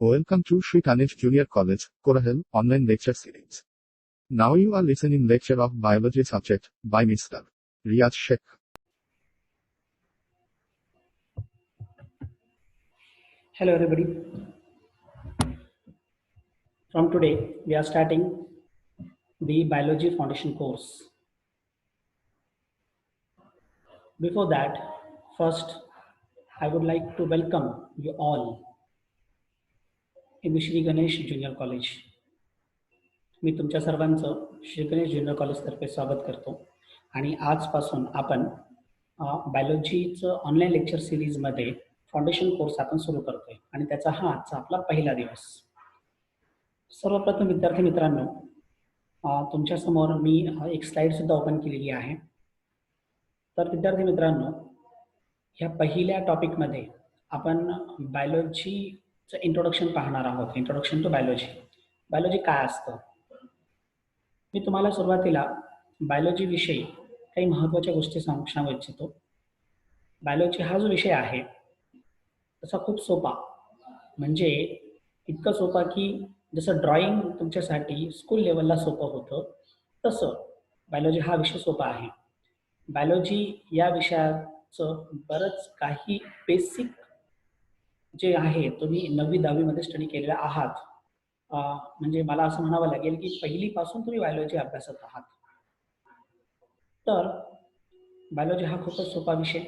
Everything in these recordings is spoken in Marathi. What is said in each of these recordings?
Welcome to Sri Ganesh Junior College, Korahel, online lecture series. Now you are listening lecture of biology subject by Mr. Riyaz Sheikh. Hello everybody. From today we are starting the biology foundation course. Before that, first I would like to welcome you all in the Shri Ganesh Junior College. मी तुमच्या सर्वांचं श्री गणेश ज्युनियर कॉलेजतर्फे स्वागत करतो आणि आजपासून आपण बायोलॉजीचं ऑनलाईन लेक्चर सिरीजमध्ये फाउंडेशन कोर्स आपण सुरू करतोय आणि त्याचा हा आजचा आपला पहिला दिवस. सर्वप्रथम विद्यार्थी मित्रांनो, तुमच्यासमोर मी एक स्लाईडसुद्धा ओपन केलेली आहे. तर विद्यार्थी मित्रांनो, ह्या पहिल्या टॉपिकमध्ये आपण बायोलॉजीचं इंट्रोडक्शन पाहणार आहोत. Introduction to biology. बायोलॉजी काय असतं? मी तुम्हाला सुरुवातीला बायोलॉजी विषयी काही महत्त्वाच्या गोष्टी सांगू इच्छितो. बायोलॉजी हा जो विषय आहे तसा खूप सोपा, म्हणजे इतकं सोपा की जसं ड्रॉइंग तुमच्यासाठी स्कूल लेवलला सोपं होतं तसं बायोलॉजी हा विषय सोपा आहे. बायोलॉजी या विषयाचं बरंच काही बेसिक जे आहे तुम्ही 9वी-10वीमध्ये स्टडी केलेला आहात. म्हणजे मला असं म्हणावं लागेल की पहिलीपासून तुम्ही बायोलॉजी अभ्यासत आहात. तर बायोलॉजी हा खूपच सोपा विषय.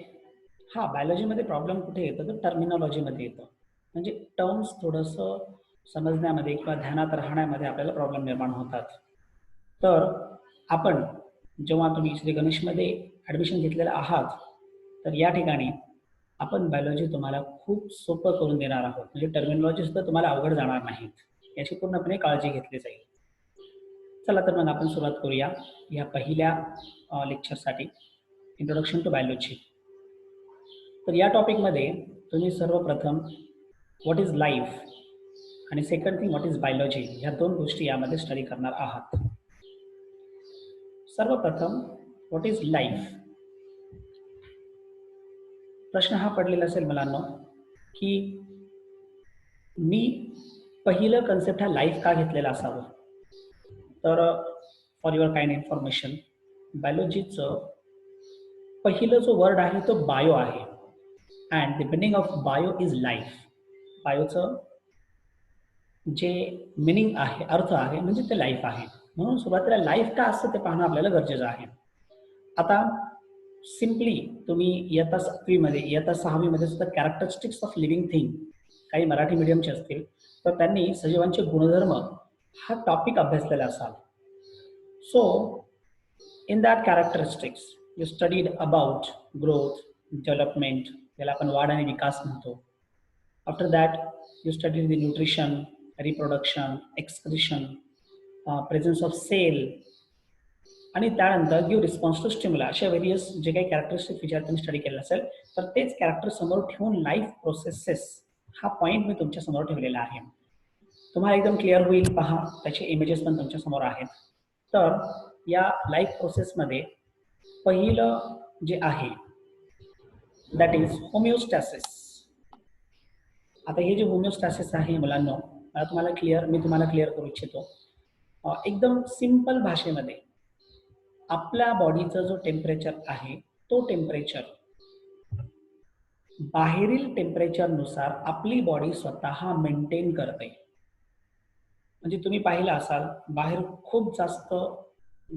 बायोलॉजीमध्ये प्रॉब्लेम कुठे येतं तर टर्मिनॉलॉजीमध्ये येतं. म्हणजे टर्म्स थोडंसं समजण्यामध्ये किंवा ध्यानात राहण्यामध्ये आपल्याला प्रॉब्लेम निर्माण होतात. तर आपण जेव्हा तुम्ही श्री गणेशमध्ये ॲडमिशन घेतलेलं आहात तर या ठिकाणी आपण बायोलॉजी तुम्हाला खूप सोपं करून देणार आहोत. म्हणजे टर्मिनॉलॉजी सुद्धा तुम्हाला अवघड जाणार नाहीत, याची पूर्णपणे काळजी घेतली जाईल. चला तर मग आपण सुरुवात करूया या पहिल्या लेक्चरसाठी, इंट्रोडक्शन टू बायोलॉजी. तर या टॉपिकमध्ये तुम्ही सर्वप्रथम व्हॉट इज लाईफ आणि second thing what is biology ह्या दोन गोष्टी यामध्ये स्टडी करणार आहात. सर्वप्रथम व्हॉट इज लाईफ. प्रश्न हा पडलेला असेल मुलांनो की मी पहिलं कन्सेप्ट हा लाईफ का घेतलेला असावं. तर फॉर युअर काइंड इन्फॉर्मेशन, बायोलॉजीचं पहिलं जो वर्ड आहे तो बायो आहे and the meaning of bio is life. बायोचं जे मिनिंग आहे, अर्थ आहे, म्हणजे ते लाईफ आहे. म्हणून सुरुवातीला लाईफ का असतं ते पाहणं आपल्याला गरजेचं आहे. आता सिम्पली तुम्ही इयत्ता 7वीमध्ये इयत्ता 6वीमध्ये सुद्धा कॅरेक्टरिस्टिक्स ऑफ लिव्हिंग थिंग, काही मराठी मीडियमचे असतील तर त्यांनी सजीवांचे गुणधर्म हा टॉपिक अभ्यासलेला असाल. So in that characteristics you studied about growth, development, ज्याला आपण वाढ आणि विकास म्हणतो. After that you studied the nutrition, reproduction, excretion, presence of cell आणि त्यानंतर गिव्ह रिस्पॉन्स टू स्टिम्युला. अशा व्हेरियस जे काही कॅरेक्टरिस्टिक विचार तुम्ही स्टडी केलेला असेल तर तेच कॅरेक्टर समोर ठेवून लाईफ प्रोसेसेस हा पॉईंट मी तुमच्या समोर ठेवलेला आहे. तुम्हाला एकदम क्लिअर होईल, पहा त्याचे इमेजेस पण तुमच्या समोर आहेत. तर या लाईफ प्रोसेसमध्ये पहिलं जे आहे दॅट इज होमिओस्टॅसिस. आता हे जे होमिओस्टॅसिस आहे मुलांनो, मी तुम्हाला क्लिअर करू इच्छितो एकदम सिंपल भाषेमध्ये. आपल्या बॉडीचा जो टेम्परेचर आहे तो टेम्परेचर बाहेरील टेम्परेचरनुसार आपली बॉडी स्वतः मेंटेन करते. म्हणजे तुम्ही पाहिलं असाल बाहेर खूप जास्त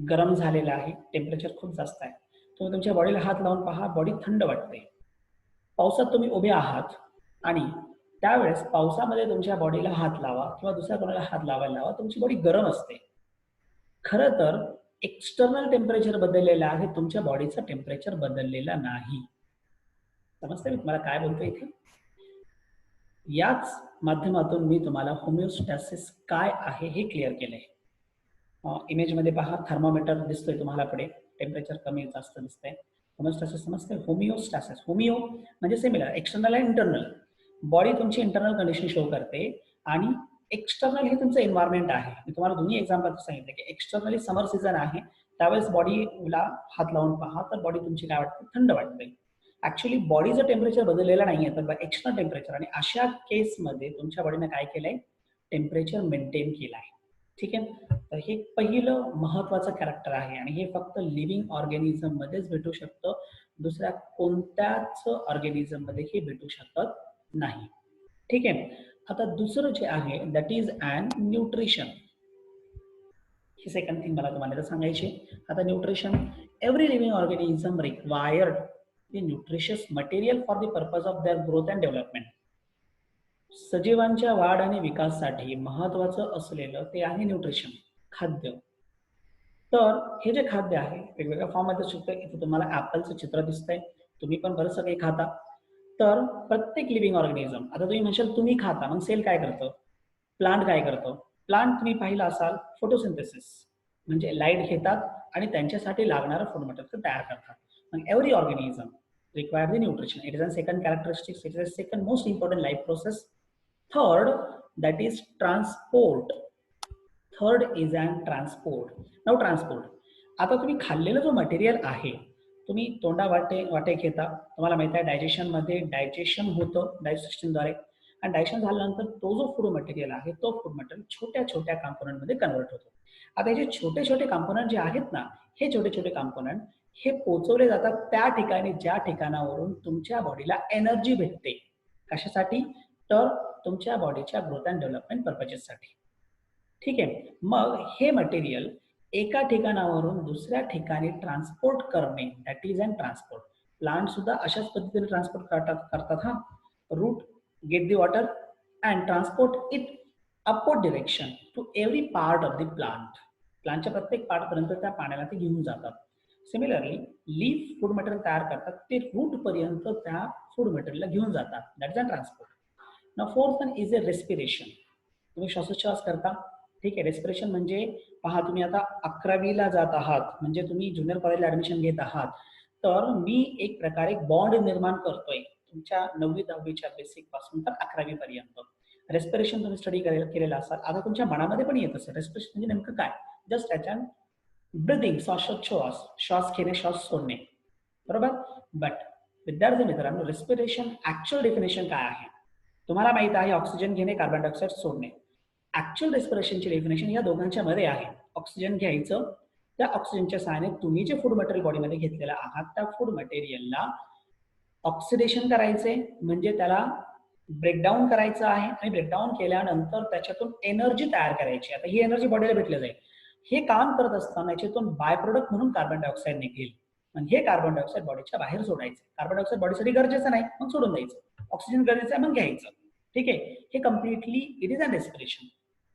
गरम झालेलं आहे, टेम्परेचर खूप जास्त आहे, तुम्ही तुमच्या बॉडीला हात लावून पहा, बॉडी थंड वाटते. पावसात तुम्ही उभे आहात आणि त्यावेळेस पावसामध्ये तुमच्या बॉडीला हात लावा किंवा दुसऱ्या कोणाला हात लावायला लावा, तुमची बॉडी गरम असते. खरं तर एक्सटर्नल टेम्परेचर बदललेलं आहे, तुमच्या बॉडीचं टेम्परेचर बदललेला नाही. समजतंय मी तुम्हाला काय बोलतो इथे? याच माध्यमातून मी तुम्हाला होमिओस्टॅसिस काय आहे हे क्लिअर केलंय. इमेजमध्ये पहा, थर्मोमीटर दिसतोय तुम्हाला पुढे, टेम्परेचर कमी जास्त दिसतंय. होमिओस्टॅसिस समजतंय? होमिओस्टॅसिस, होमिओ म्हणजे सिमिलर, एक्सटर्नल आणि इंटरनल. बॉडी तुमची इंटरनल कंडिशन शो करते आणि एक्सटर्नल हे तुमचं एन्व्हायरमेंट आहे. मी तुम्हाला दोन्ही एक्झाम्पल सांगितले की एक्सटर्नली समर सीझन आहे, त्यावेळेस बॉडीला हात लावून पहा तर बॉडी तुमची काय वाटते, थंड वाटते. ऍक्च्युली बॉडीचं टेम्परेचर बदललेलं नाहीये तर एक्स्टर्नल टेम्परेचर, आणि अशा केसमध्ये तुमच्या बॉडीने काय केलंय, टेम्परेचर मेंटेन केलं आहे. ठीक आहे. तर हे पहिलं महत्वाचं कॅरेक्टर आहे आणि हे फक्त लिव्हिंग ऑर्गॅनिझम मध्येच भेटू शकतं, दुसऱ्या कोणत्याच ऑर्गॅनिझम मध्ये हे भेटू शकत नाही. ठीक आहे. आता दुसरं जे आहे that is and nutrition. He second thing मला तुम्हाला सांगायची. आता nutrition, every living organism required the nutritious material for the purpose of their growth and development. सजीवांच्या वाढ आणि विकासासाठी महत्वाचं असलेलं ते आहे न्यूट्रिशन, खाद्य. तर हे जे खाद्य आहे वेगवेगळ्या फॉर्म मध्ये शकतं. इथे तुम्हाला ऍपलचं चित्र दिसतंय, तुम्ही पण बरंचसं काही खाता. तर प्रत्येक लिव्हिंग ऑर्गॅनिझम, आता तुम्ही म्हणशाल तुम्ही खाता, मग सेल काय करतं, प्लांट काय करतं. प्लांट तुम्ही पाहिलं असाल फोटोसिंथेसिस, म्हणजे लाईट घेतात आणि त्यांच्यासाठी लागणारं फूड मटेरियल तयार करतात. मग every organism require the nutrition. It is a second characteristics, it is a second most important life process. Third, that is transport. Third is and transport. Now transport. आता तुम्ही खाल्लेलं जो मटेरियल आहे, तुम्ही तोंडा वाटे घेता, तुम्हाला माहिती आहे डायजेशनमध्ये डायजेशन होतं डायजेशनद्वारे, आणि डायजेशन झाल्यानंतर तो जो फूड मटेरियल आहे तो फूड मटेरियल छोट्या छोट्या कॉम्पोनंटमध्ये कन्वर्ट होतो. आता हे जे छोटे छोटे कॉम्पोनंट जे आहेत ना, हे छोटे छोटे कॉम्पोनंट हे पोचवले जातात त्या ठिकाणी ज्या ठिकाणावरून तुमच्या बॉडीला एनर्जी भेटते. कशासाठी, तर तुमच्या बॉडीच्या ग्रोथ अँड डेव्हलपमेंट पर्पजेससाठी. ठीक आहे. मग हे मटेरियल एका ठिकाणावरून दुसऱ्या ठिकाणी ट्रान्सपोर्ट करणे, that is and transport. Plant सुद्धा अशाच पद्धतीने ट्रान्सपोर्ट करतात हा. Root get the water and transport it upward direction to every part of the plant. प्लांटच्या प्रत्येक पार्ट पर्यंत त्या पाण्याला ते घेऊन जातात. सिमिलरली लीफ फूड मटेरियल तयार करतात, ते रूट पर्यंत त्या फूड मटेरियलला घेऊन जातात, that is a transport. Now fourth one is a respiration. तुम्ही श्वासोच्छ्वास करता. ठीक आहे. रेस्पिरेशन म्हणजे पहा, तुम्ही आता 11वीला जात आहात, म्हणजे तुम्ही ज्युनियर कॉलेजला ऍडमिशन घेत आहात, तर मी एक प्रकारे बॉन्ड निर्माण करतोय तुमच्या 9वी 10वीच्या बेसिक पासून तर 11वी पर्यंत. रेस्पिरेशन तुम्ही स्टडी केलेला असाल, आता तुमच्या मनामध्ये पण येत असेल रेस्पिरेशन म्हणजे नेमकं काय. जस्ट त्याच्या ब्रिदिंग, श्वासोच्छ्वास, श्वास घेणे श्वास सोडणे, बरोबर. बट विद्यार्थी मित्रांनो, रेस्पिरेशन ऍक्च्युअल डेफिनेशन काय आहे. तुम्हाला माहित आहे ऑक्सिजन घेणे, कार्बन डायऑक्साईड सोडणे. ऍक्च्युअल रेस्पिरेशनची डेफिनेशन या दोघांच्या मध्ये आहे. ऑक्सिजन घ्यायचं, त्या ऑक्सिजनच्या सहाय्याने तुम्ही जे फूड मटेरियल बॉडीमध्ये घेतलेलं आहात त्या फूड मटेरियलला ऑक्सिडेशन करायचे, म्हणजे त्याला ब्रेकडाऊन करायचं आहे, आणि ब्रेकडाऊन केल्यानंतर त्याच्यातून एनर्जी तयार करायची. आता ही एनर्जी बॉडीला भेटली जाईल. हे काम करत असताना याच्यातून बाय प्रोडक्ट म्हणून कार्बन डायऑक्साईड निघेल, आणि हे कार्बन डायऑक्साईड बॉडीच्या बाहेर सोडायचं. कार्बन डायऑक्साईड बॉडीसाठी गरजेचं नाही, मग सोडून द्यायचं. ऑक्सिजन गरजेचं आहे, मग घ्यायचं. ठीक आहे. हे completely it is a respiration.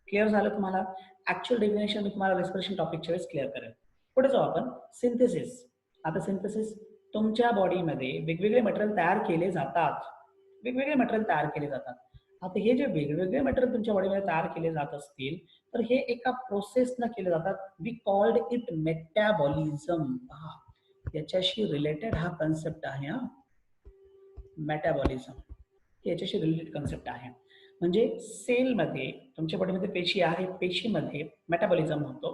Clear झालं तुम्हाला. ऍक्च्युअल डेफिनेशन मी तुम्हाला रेस्पिरेशन टॉपिकच्या वेळेस क्लिअर करेल. पुढे जाऊ आपण. सिंथेसिस. आता सिंथेसिस, तुमच्या बॉडीमध्ये वेगवेगळे मटेरियल तयार केले जातात. वेगवेगळे मटेरियल तयार केले जातात. आता हे जे वेगवेगळे मटेरियल तुमच्या बॉडीमध्ये तयार केले जात असतील, तर हे एका प्रोसेसनं केले जातात. We called it metabolism. पहा, याच्याशी रिलेटेड हा कन्सेप्ट आहे हा, मेटाबॉलिझम. याच्याशी रिलेटेड कन्सेप्ट आहे. म्हणजे सेलमध्ये तुमच्या बॉडीमध्ये पेशी आहे, पेशीमध्ये मेटाबॉलिझम होतो,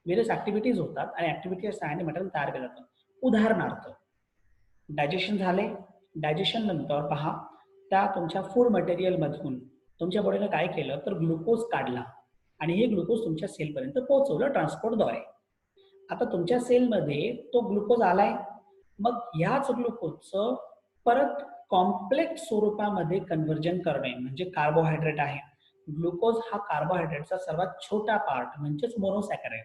वेरियस ऍक्टिव्हिटीज होतात, आणि ऍक्टिव्हिटीज सहाय्याने मटेरियल तयार केलं जातं. उदाहरणार्थ डायजेशन झाले, डायजेशन नंतर पहा त्या तुमच्या फूड मटेरियल मधून तुमच्या बॉडीने काय केलं, तर ग्लुकोज काढला, आणि हे ग्लुकोज तुमच्या सेलपर्यंत पोहोचवलं ट्रान्सपोर्टद्वारे. आता तुमच्या सेलमध्ये तो ग्लुकोज आलाय, मग ह्याच ग्लुकोजचं परत कॉम्प्लेक्स स्वरूपामध्ये कन्व्हर्जन करणे, म्हणजे कार्बोहायड्रेट आहे. ग्लुकोज हा कार्बोहायड्रेटचा सर्वात छोटा पार्ट, म्हणजेच मोनोसॅकराइड.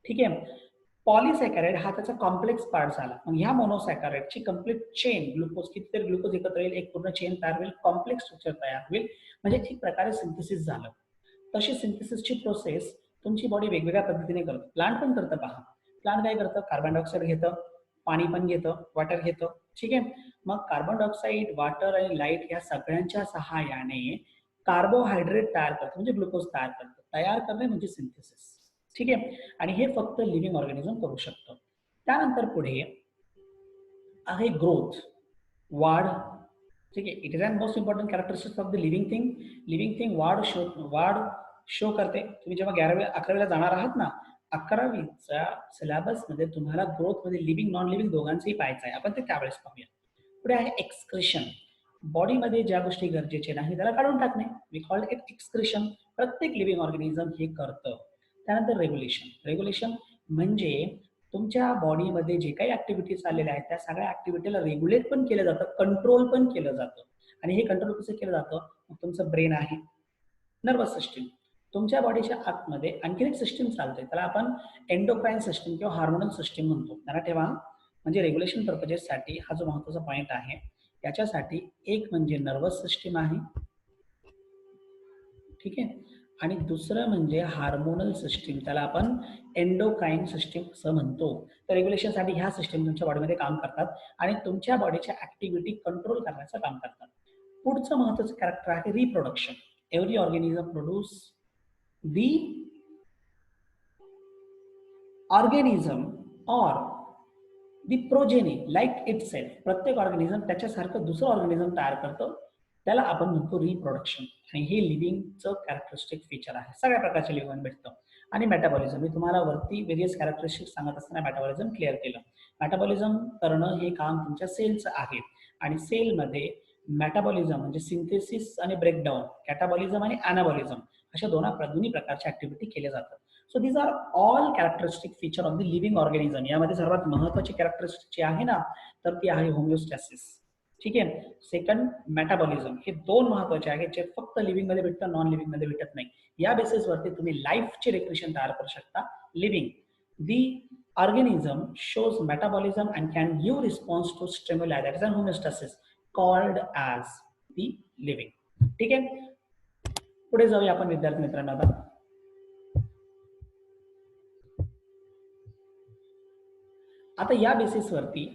ठीक आहे. पॉलिसॅकराइड हा त्याचा कॉम्प्लेक्स पार्ट झाला. मग ह्या मोनोसॅकराइडची कंप्लीट चेन, ग्लुकोज कितीतरी ग्लुकोज एकत्र येईल, एक पूर्ण चेन तयार होईल, कॉम्प्लेक्स स्ट्रक्चर तयार होईल, म्हणजे एक प्रकारे सिंथेसिस झालं. तशी सिंथेसिसची प्रोसेस तुमची बॉडी वेगवेगळ्या पद्धतीने करते. प्लांट पण करतं. पहा, प्लांट काय करतं, कार्बन डायऑक्साईड घेतं, पाणी पण घेतं, वॉटर घेतं. ठीक आहे. मग कार्बन डायऑक्साईड, वॉटर आणि लाईट या सगळ्यांच्या सहाय्याने कार्बोहायड्रेट तयार करतं, म्हणजे ग्लुकोज तयार करतं. तयार करणे म्हणजे सिंथेसिस. ठीक आहे. आणि हे फक्त लिव्हिंग ऑर्गॅनिझम करू शकतं. त्यानंतर पुढे आहे ग्रोथ, वाढ. ठीक आहे. It is an most important characteristics of the living thing. Living thing वाढ शो करते. तुम्ही जेव्हा 11वी 11वीला जाणार आहात ना, 11वीच्या सिलेबस मध्ये तुम्हाला ग्रोथ मध्ये लिव्हिंग नॉन लिव्हिंग दोघांचंही पाहायचं आहे. आपण ते त्यावेळेस पाहूया. पुढे आहे एक्सक्रिशन. बॉडीमध्ये ज्या गोष्टी गरजेचे नाही त्याला काढून टाकणे, वी कॉल्ड इट एक्सक्रिशन. प्रत्येक लिव्हिंग ऑर्गॅनिझम हे करतं. त्यानंतर रेग्युलेशन. रेग्युलेशन म्हणजे तुमच्या बॉडीमध्ये जे काही ऍक्टिव्हिटीज चाललेल्या आहेत त्या सगळ्या ऍक्टिव्हिटीला रेग्युलेट पण केलं जातं, कंट्रोल पण केलं जातं. आणि हे कंट्रोल कसं केलं जातं? मग तुमचं ब्रेन आहे, नर्वस सिस्टीम, तुमच्या बॉडीच्या आतमध्ये आणखी एक सिस्टीम चालते, त्याला आपण एंडोक्राईन सिस्टीम किंवा हार्मोनल सिस्टीम म्हणतो. त्यांना ठेवा. म्हणजे रेग्युलेशन पर्पजेससाठी हा जो महत्त्वाचा पॉईंट आहे, याच्यासाठी एक म्हणजे नर्वस सिस्टीम आहे, ठीक आहे, आणि दुसरं म्हणजे हार्मोनल सिस्टीम, त्याला आपण एंडोक्राईन सिस्टीम असं म्हणतो. तर रेग्युलेशनसाठी ह्या सिस्टीम तुमच्या बॉडीमध्ये काम करतात आणि तुमच्या बॉडीच्या ऍक्टिव्हिटी कंट्रोल करण्याचं काम करतात. पुढचं महत्त्वाचं कॅरेक्टर आहे reproduction. Every organism produce the organism or the progeny like itself. प्रत्येक ऑर्गॅनिझम त्याच्यासारखं दुसरं ऑर्गॅनिझम तयार करतं, त्याला आपण म्हणतो रिप्रोडक्शन. आणि हे लिव्हिंगचं कॅरेक्टरिस्टिक फीचर आहे. सगळ्या प्रकारचे लिव्हिंग भेटतं. आणि मेटाबॉलिझम, मी तुम्हाला वरती व्हेरियस कॅरेक्टरिस्टिक सांगत असताना मेटाबॉलिझम क्लिअर केलं. मेटाबॉलिझम करणं हे काम तुमच्या सेलचं आहे आणि सेलमध्ये मेटाबॉलिझम म्हणजे सिंथेसिस आणि ब्रेकडाऊन, कॅटाबॉलिझम आणि अनाबॉलिझम अशा दोन्ही प्रकारच्या ऍक्टिव्हिटी केल्या जातात. So these are all characteristic feature of the living organism. यामध्ये सर्वात महत्वाची कॅरेक्टरिस्टिक जी आहे ना, तर ती आहे होमिओस्टॅसिस. ठीक आहे. Second metabolism. हे दोन महत्वाचे आहेत जे फक्त लिव्हिंग मध्ये भेटतं, नॉन लिव्हिंग मध्ये भेटत नाही. या बेसिसवरती तुम्ही लाईफची डेफिनेशन तयार करू शकता. Living, the organism shows metabolism and can give response to stimuli, that is an homeostasis called as the living. ठीक आहे. पुढे जाऊया आपण विद्यार्थी मित्रांनो. आता या बेसिसवरती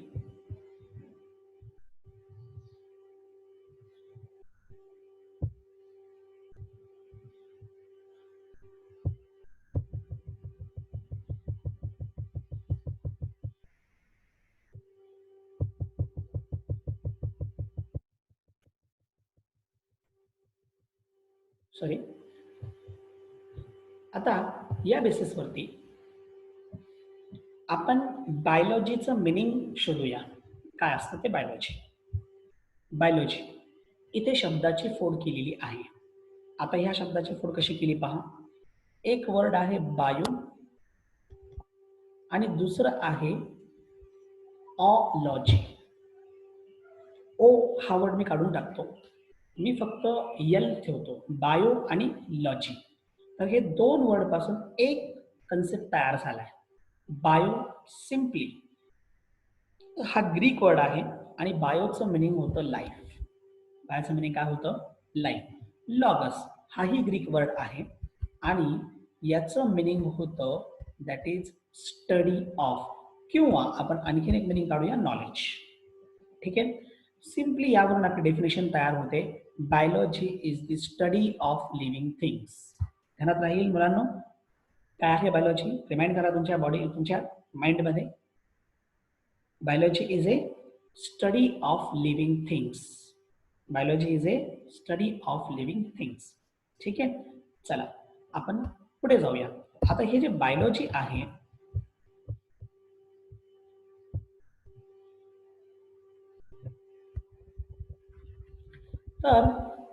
आता या बेसिसवरती आपण बायोलॉजीचं मिनिंग शोधूया. काय असतं ते बायोलॉजी. बायोलॉजी इथे शब्दाची फोड केलेली आहे. आता ह्या शब्दाची फोड कशी केली पहा. एक वर्ड आहे बायो आणि दुसरं आहे ऑलॉजी. ओ हा वर्ड मी काढून टाकतो, मी फक्त यल ठेवतो, बायो आणि लॉजी. तर हे दोन वर्ड पासून एक कन्सेप्ट तयार झालाय, बायो. सिम्पली हा ग्रीक वर्ड आहे आणि बायोचं मिनिंग होतं लाईफ. बायोचं मिनिंग काय होतं? लाईफ. लॉगस हाही ग्रीक वर्ड आहे आणि याचं मिनिंग होतं दॅट इज स्टडी ऑफ, किंवा आपण आणखीन एक मिनिंग काढूया, नॉलेज. ठीक आहे. सिम्पली यावरून आपली डेफिनेशन तयार होते, biology is the study of living things. ध्यानात राहील मुलांनो. काय आहे बायोलॉजी? रिमाइंड करा तुमच्या तुमच्या माइंडमध्ये. Biology is a study of living things. Biology is a study of living things. ठीक आहे. चला आपण पुढे जाऊया. आता हे जे बायोलॉजी आहे, तर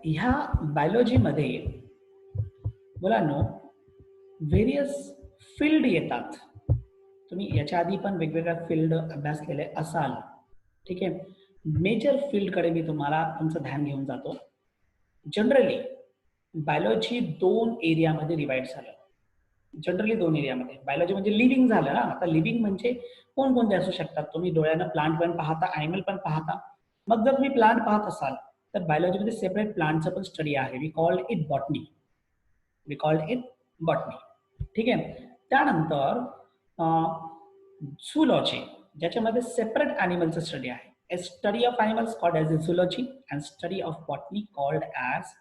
ह्या बायोलॉजीमध्ये मुलांनो व्हेरियस फील्ड येतात. तुम्ही याच्या आधी पण वेगवेगळ्या फील्ड अभ्यास केले असाल. ठीक आहे. मेजर फील्डकडे मी तुम्हाला तुमचं ध्यान घेऊन जातो. जनरली बायोलॉजी दोन एरियामध्ये डिवाइड झालं. जनरली दोन एरियामध्ये. बायोलॉजी म्हणजे लिव्हिंग झालं ना. आता लिव्हिंग म्हणजे कोणकोणते असू शकतात? तुम्ही डोळ्यानं प्लांट पण पाहता, ॲनिमल पण पाहता. मग जर तुम्ही प्लांट पाहत असाल तर बायोलॉजीमध्ये सेपरेट प्लांटचं पण स्टडी आहे. We called it botany. We called it botany. ठीक आहे. त्यानंतर झूलॉजी, ज्याच्यामध्ये सेपरेट ॲनिमलचं स्टडी आहे. A study of animals called as zoology and study of botany called as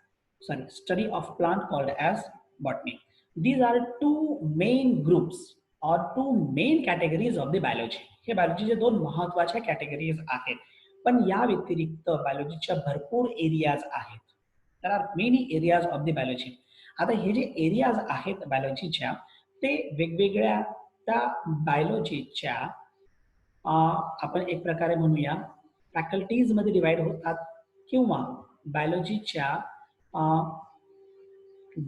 study of plant called as botany. These are two main groups or two main categories of the biology. हे बायोलॉजीचे दोन महत्वाच्या कॅटेगरीज आहेत. पण या व्यतिरिक्त बायोलॉजीच्या भरपूर एरियाज आहेत. There are many areas of the biology. आता हे जे एरियाज आहेत बायोलॉजीच्या, ते वेगवेगळ्या त्या बायोलॉजीच्या आपण एक प्रकारे म्हणूया फॅकल्टीज मध्ये डिवाइड होतात किंवा बायोलॉजीच्या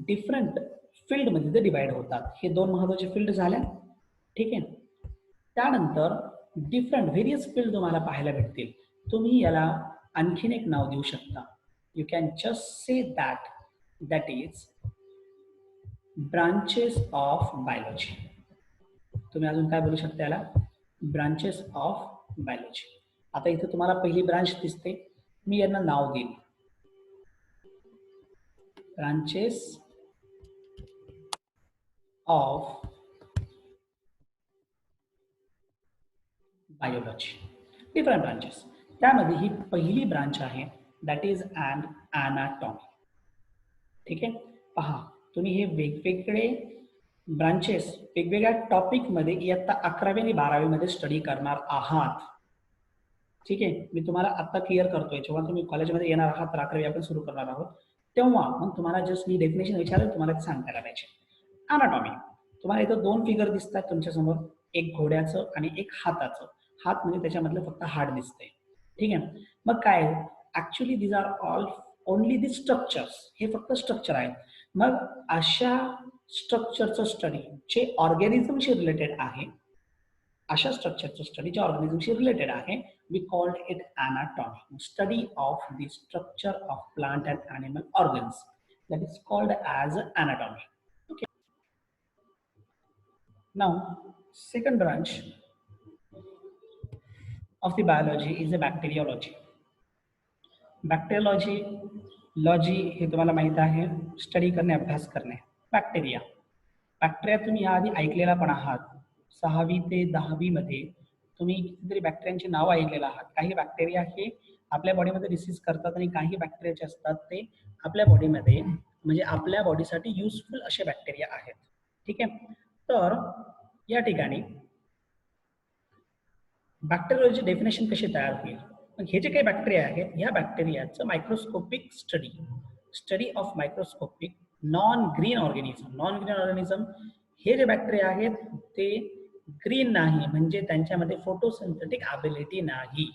डिफरंट फील्डमध्ये ते डिवाइड होतात. हे दोन महत्त्वाचे फील्ड झाल्या. ठीक आहे. त्यानंतर डिफरंट व्हेरियस फील्ड तुम्हाला पाहायला भेटतील. तुम्ही याला आणखीन एक नाव देऊ शकता. You can just say that is branches of biology. तुम्ही अजून काय बोलू शकता याला? Branches of biology. आता इथे तुम्हाला पहिली ब्रांच दिसते, मी यांना नाव देईन branches of biology. Different branches. त्यामध्ये ही पहिली ब्रांच आहे दॅट इज ॲनाटॉमी. ठीक आहे. पहा, तुम्ही हे वेगवेगळे ब्रांचेस वेगवेगळ्या टॉपिकमध्ये इयत्ता 11वी आणि 12वी मध्ये स्टडी करणार आहात. ठीक आहे. मी तुम्हाला आता क्लिअर करतोय, जेव्हा तुम्ही कॉलेजमध्ये येणार आहात तर 11वी आपण सुरू करणार आहोत तेव्हा मग तुम्हाला जस्ट मी डेफिनेशन विचारेल, तुम्हाला ते सांगता आलं पाहिजे. ॲनाटॉमी. तुम्हाला इथं दोन फिगर दिसतात तुमच्यासमोर, एक घोड्याचं आणि एक हाताचं. हात म्हणजे त्याच्यामधलं फक्त हाड दिसतंय. ठीक आहे. मग काय, actually these are all only the structures. हे फक्त स्ट्रक्चर आहे. मग अशा स्ट्रक्चरचं स्टडी जे ऑर्गॅनिझमशी रिलेटेड आहे, अशा स्ट्रक्चरचं स्टडी जे ऑर्गॅनिझमशी रिलेटेड आहे, we called it anatomy. Study of the structure of plant and animal organs, that is called as anatomy. Okay. Now, second branch of the biology is the bacteriology. Bacteriology, logy हे तुम्हाला माहित आहे, स्टडी करणे, अभ्यास करणे. बॅक्टेरिया. बॅक्टेरिया तुम्ही याआधी ऐकलेला पण आहात. 6वी ते 10वी मध्ये तुम्ही कितीतरी बॅक्टेरियांची नावं ऐकलेलं आहात. काही बॅक्टेरिया हे आपल्या बॉडीमध्ये डिसीज करतात आणि काही बॅक्टेरिया जे असतात ते आपल्या बॉडीमध्ये म्हणजे आपल्या बॉडीसाठी युजफुल असे बॅक्टेरिया आहेत. ठीक आहे. तर या ठिकाणी बॅक्टेरियोलॉजी डेफिनेशन कशी तयार होईल? मग हे जे काही बॅक्टेरिया आहेत, ह्या बॅक्टेरियाचं microscopic study of microscopic non green organism. Non green organism हे जे बॅक्टेरिया आहेत ते ग्रीन नाही, म्हणजे त्यांच्यामध्ये फोटोसिंथेटिक ॲबिलिटी नाही.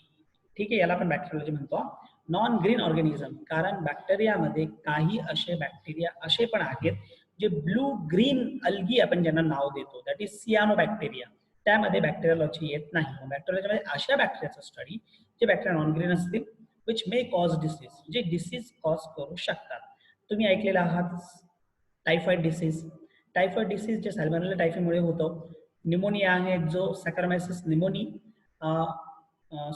ठीक आहे. याला आपण बॅक्टेरियोलॉजी म्हणतो, नॉन ग्रीन ऑर्गॅनिझम. कारण बॅक्टेरियामध्ये काही असे बॅक्टेरिया असे पण आहेत जे ब्लू ग्रीन अल्गी आपण ज्यांना नाव देतो, दॅट इज सियानो बॅक्टेरिया. त्यामध्ये बॅक्टेरियोलॉजी येत नाही. बॅक्टेरियोलॉजीमध्ये अशा बॅक्टेरियाचा स्टडी जे बॅक्टेरिया नॉन ग्रीन असतील, विच मे कॉज डिसीज, जे डिसीज कॉज करू शकतात. तुम्ही ऐकलेला आहात टायफॉइड डिसीज. टायफॉइड डिसीज जे सॅल्मोनेला टायफीमुळे होतं. न्यूमोनिया आहे जो सॅक्रॅमायसिस निमोनी,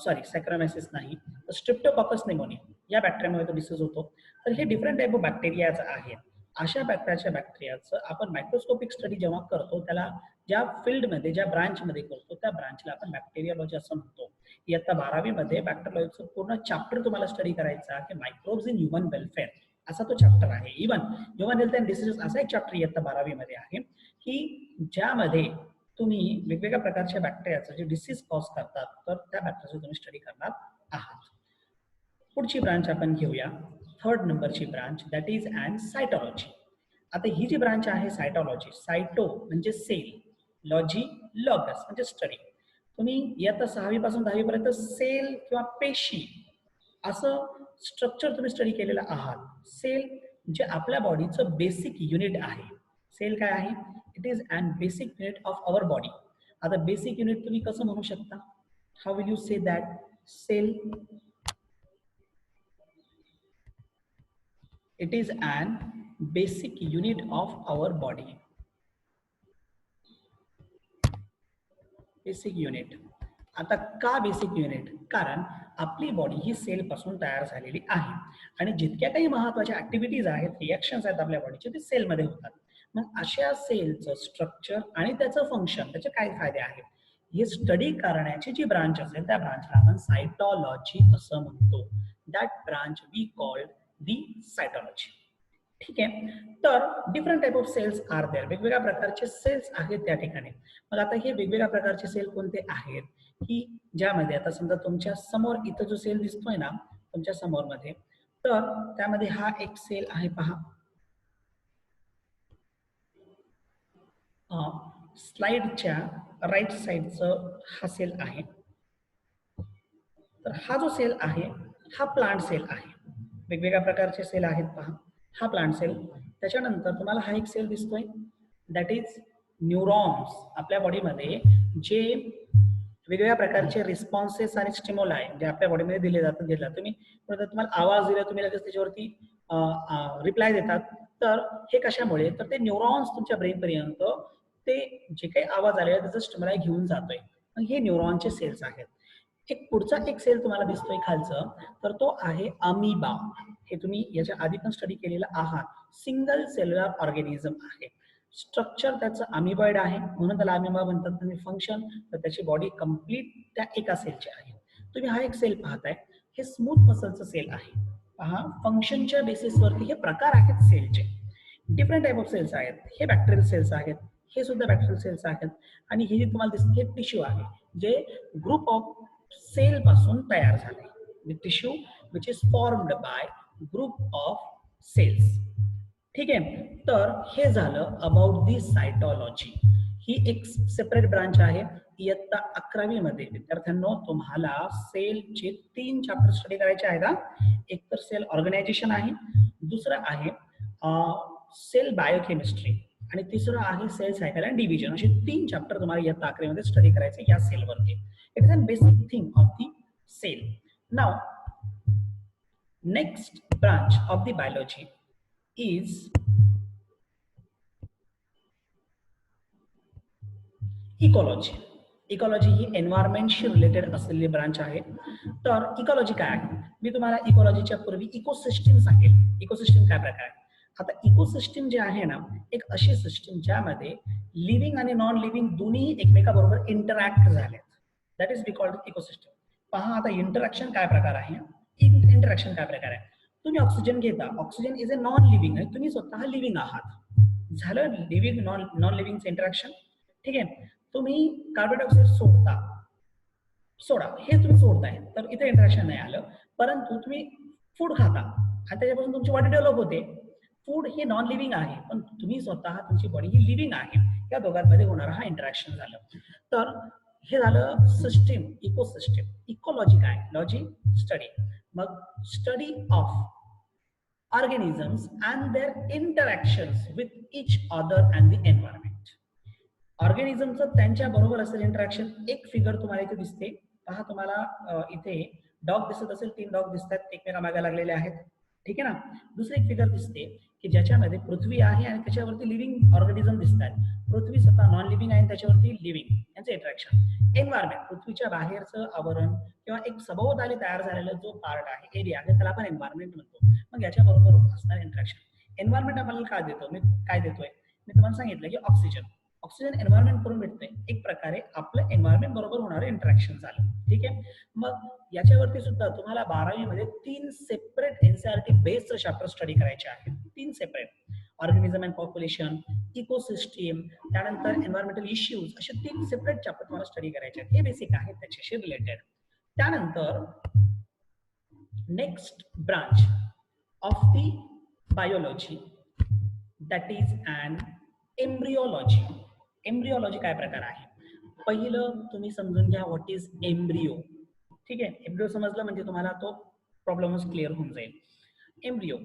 सॅक्रॅमायसिस नाही, स्ट्रिप्टोकॉकस निमोनिया या बॅक्टेरियामुळे तो डिसीज होतो. तर हे डिफरंट टाईप ऑफ बॅक्टेरियाज आहेत. अशा बॅक्टेरियाचं आपण मायक्रोस्कोपिक स्टडी जेव्हा करतो, त्याला ज्या फील्डमध्ये ज्या ब्रांचमध्ये करतो त्या ब्रांचला आपण बॅक्टेरियोलॉजी असं म्हणतो. इयत्ता 12वी मध्ये बॅक्टेरियोलॉजीचं पूर्ण चॅप्टर तुम्हाला स्टडी करायचा आहे, मायक्रोब्स इन ह्युमन वेलफेअर असा तो चॅप्टर आहे. Even human health and diseases असा एक चॅप्टर इयत्ता 12वी मध्ये आहे की ज्यामध्ये तुम्ही वेगवेगळ्या प्रकारच्या बॅक्टेरियाचं जे डिसीज कॉज करतात, तर त्या बॅक्टेरियाचं तुम्ही स्टडी करणार आहात. पुढची ब्रांच आपण घेऊया, 3rd नंबरची ब्रांच, दॅट इज अँड सायटॉलॉजी. आता ही जी ब्रांच आहे सायटॉलॉजी, सायटो म्हणजे सेल, लॉजी लॉगस म्हणजे स्टडी. तुम्ही इयत्ता 6वी पासून 10वी पर्यंत सेल किंवा पेशी असं स्ट्रक्चर तुम्ही स्टडी केलेलं आहात. सेल जे आपल्या बॉडीचं बेसिक युनिट आहे. सेल काय आहे? It is and basic unit of our body. आता बेसिक युनिट तुम्ही कसं म्हणू शकता? How will you say that? Cell it is an basic unit of our body. Basic unit. आता का बेसिक युनिट? कारण आपली बॉडी ही सेल पासून तयार झालेली आहे आणि जितक्या काही महत्त्वाच्या ऍक्टिव्हिटीज आहेत, रिएक्शन्स आहेत आपल्या बॉडीचे, ते सेलमध्ये होतात. मग अशा सेलचं स्ट्रक्चर आणि त्याचं फंक्शन, त्याचे काय फायदे आहेत, हे स्टडी करण्याची जी ब्रांच असेल त्या ब्रांचला आपण सायटॉलॉजी असं म्हणतो. That branch we called the cytology. ठीक आहे. तर different type of cells are there. वेगवेगळ्या प्रकारचे सेल्स आहेत त्या ठिकाणी. मग आता हे वेगवेगळ्या प्रकारचे सेल कोणते आहेत की ज्यामध्ये आता समजा तुमच्या समोर इथं जो सेल दिसतोय ना तुमच्या समोर मध्ये, तर त्यामध्ये हा एक सेल आहे पहा. स्लाइडच्या राईट साइडचं हा सेल आहे. तर हा जो सेल आहे हा प्लांट सेल आहे. वेगवेगळ्या प्रकारचे सेल आहेत पहा. हा प्लांट सेल. त्याच्यानंतर तुम्हाला हा एक सेल दिसतोय, दॅट इज न्यूरॉन्स. आपल्या बॉडीमध्ये जे वेगवेगळ्या प्रकारचे रिस्पॉन्सेस आणि स्टिम्युलाय जे आपल्या बॉडीमध्ये दिले जातात, घेतला तुम्ही तुम्हाला आवाज दिला, तुम्ही लगेच त्याच्यावरती रिप्लाय देतात. तर हे कशामुळे, तर ते न्यूरॉन्स तुमच्या ब्रेन पर्यंत ते जे काही आवाज आलेला त्याचा स्टिम्युलाय घेऊन जातोय. हे न्यूरॉनचे सेल्स आहेत. एक पुढचा एक सेल तुम्हाला दिसतोय खालचं, तर तो आहे अमीबा. हे तुम्ही याच्या आधी पण स्टडी केलेलं आहात. सिंगल सेल्युलर ऑर्गॅनिझम आहे. स्ट्रक्चर त्याचं अमिबॉइड आहे, म्हणून त्याला अमिबा म्हणतात. तुम्ही फंक्शन, तर त्याची बॉडी कंप्लीट त्या एका सेलची आहे. तुम्ही हा एक सेल पाहताय, हे स्मूथ मसलचं सेल आहे. पहा, फंक्शनच्या बेसिसवरती हे प्रकार आहेत सेलचे. डिफरंट टाईप ऑफ सेल्स आहेत. हे बॅक्टेरियल सेल्स आहेत, हे सुद्धा बॅक्टेरियल सेल्स आहेत. आणि हे जे तुम्हाला दिसते हे टिश्यू आहे, जे ग्रुप ऑफ सेल पासून तयार झाले. Tissue which is formed by group of cells. ठीक आहे. तर हे झालं अबाउट दी सायटॉलॉजी. ही एक सेपरेट ब्रांच आहे. इयत्ता 11वी मध्ये विद्यार्थ्यांनो तुम्हाला सेलचे 3 चॅप्टर स्टडी करायचे आहेत. एक तर सेल ऑर्गनायझेशन आहे, दुसरं आहे सेल बायोकेमिस्ट्री, आणि तिसरं आहे सेल सायकल अँड डिव्हिजन. असे 3 चॅप्टर तुम्हाला इयत्ता 11वी मध्ये स्टडी करायचे या सेलवरती. It is a basic thing of the cell. Now next branch of the biology is ecology. Ecology ही एन्व्हायरमेंटशी रिलेटेड असलेली ब्रांच आहे. तर इकॉलॉजी काय आहे, मी तुम्हाला इकॉलॉजीच्या पूर्वी इकोसिस्टीम सांगेल. इकोसिस्टीम काय प्रकार आहे. आता इकोसिस्टीम जे आहे ना, एक अशी सिस्टीम ज्यामध्ये लिव्हिंग आणि नॉन लिव्हिंग दोन्ही एकमेकाबरोबर इंटरॅक्ट झालेत. That is we called ecosystem. पहा, आता इंटरॅक्शन काय प्रकार आहे. इंटरॅक्शन काय प्रकार आहे. तुम्ही ऑक्सिजन घेता, oxygen is a non living आणि तुम्ही स्वतः लिव्हिंग आहात. झालं लिव्हिंग नॉन लिव्हिंगचं इंटरॅक्शन. ठीक आहे. तुम्ही कार्बन डायऑक्साईड सोडा, हे तुम्ही सोडताय, तर इथे इंटरॅक्शन नाही आलं. परंतु तुम्ही फूड खाता आणि त्याच्यापासून तुमची बॉडी डेव्हलप होते. फूड हे नॉन लिव्हिंग आहे, पण तुम्ही स्वतः तुमची बॉडी ही लिव्हिंग आहे. या दोघांमध्ये होणारा हा इंटरॅक्शन झालं. तर हे झालं सिस्टीम, इकोसिस्टीम. इकोलॉजी काय, लॉजी स्टडी. मग study of organisms and their interactions with each other and the environment. ऑर्गॅनिझमचं त्यांच्या बरोबर असेल इंटरॅक्शन. एक फिगर तुम्हाला इथे दिसते पहा. तुम्हाला इथे डॉग दिसत असेल, 3 डॉग दिसतात, एकमेकांमागे लागलेले आहेत. ठीक आहे ना. दुसरी एक फिगर दिसते की ज्याच्यामध्ये पृथ्वी आहे आणि त्याच्यावरती लिव्हिंग ऑर्गॅनिझम दिसतात. पृथ्वी स्वतः नॉन लिव्हिंग आहे आणि त्याच्यावरती लिव्हिंग, यांचं इंटरॅक्शन. एन्व्हायरमेंट, पृथ्वीच्या बाहेरचं आवरण किंवा एक सभोवताली तयार झालेला जो पार्ट आहे, एरिया आहे, त्याला आपण एन्व्हायरमेंट म्हणतो. मग याच्याबरोबर असणार इंटरॅक्शन. एन्व्हायरमेंट आपल्याला काय देतो, मी काय देतोय, मी तुम्हाला सांगितलं की ऑक्सिजन. ऑक्सिजन एन्व्हायरमेंट करून भेटते. एक प्रकारे आपलं एन्व्हायरमेंट बरोबर होणारं इंटरॅक्शन झालं. ठीक आहे. मग याच्यावरती सुद्धा तुम्हाला 12वी मध्ये 3 separate NCERT based chapter study करायचे आहेत. 3 separate. Organism and population, ecosystem, त्यानंतर एन्व्हायरमेंटल इश्यूज, असे 3 सेपरेट चॅप्टर तुम्हाला स्टडी करायचे आहेत. हे बेसिक आहे त्याच्याशी रिलेटेड. त्यानंतर next branch of the biology that is and embryology. Embryology काय प्रकार आहे. पहिलं तुम्ही समजून घ्या व्हॉट इज एम्ब्रिओ. ठीक आहे. एम्ब्रिओ समजलं म्हणजे तुम्हाला तो प्रॉब्लेमच क्लिअर होऊन जाईल. एम्ब्रिओ